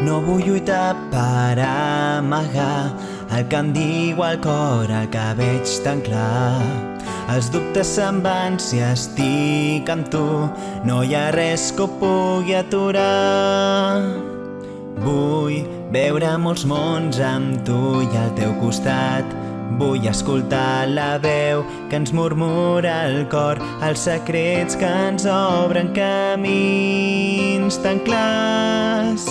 No vull lluitar per amagar el que em diu el cor, el que veig tan clar. Els dubtes se'n van si estic amb tu, no hi ha res que ho pugui aturar. Vull veure molts mons amb tu i al teu costat. Vull escoltar la veu que ens murmura el cor, els secrets que ens obren camins tan clars.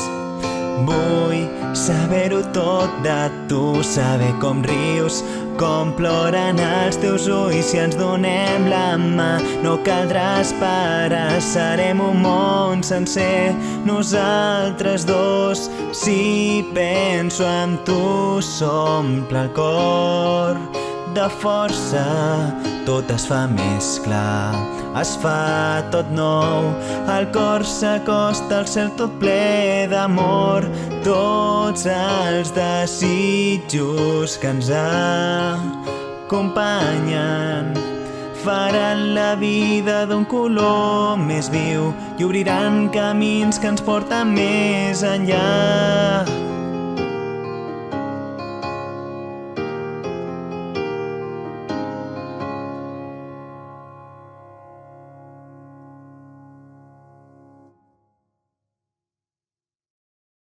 Vull saber-ho tot de tu, saber com rius, com ploren els teus ulls si ens donem la mà. No caldrà esperar, serem un món sencer, nosaltres dos. Si penso en tu s'omple el cor de força, tot es fa més clar, es fa tot nou. El cor s'acosta al cel tot ple d'amor, tots els desitjos que ens acompanyen faran la vida d'un color més viu i obriran camins que ens porten més enllà.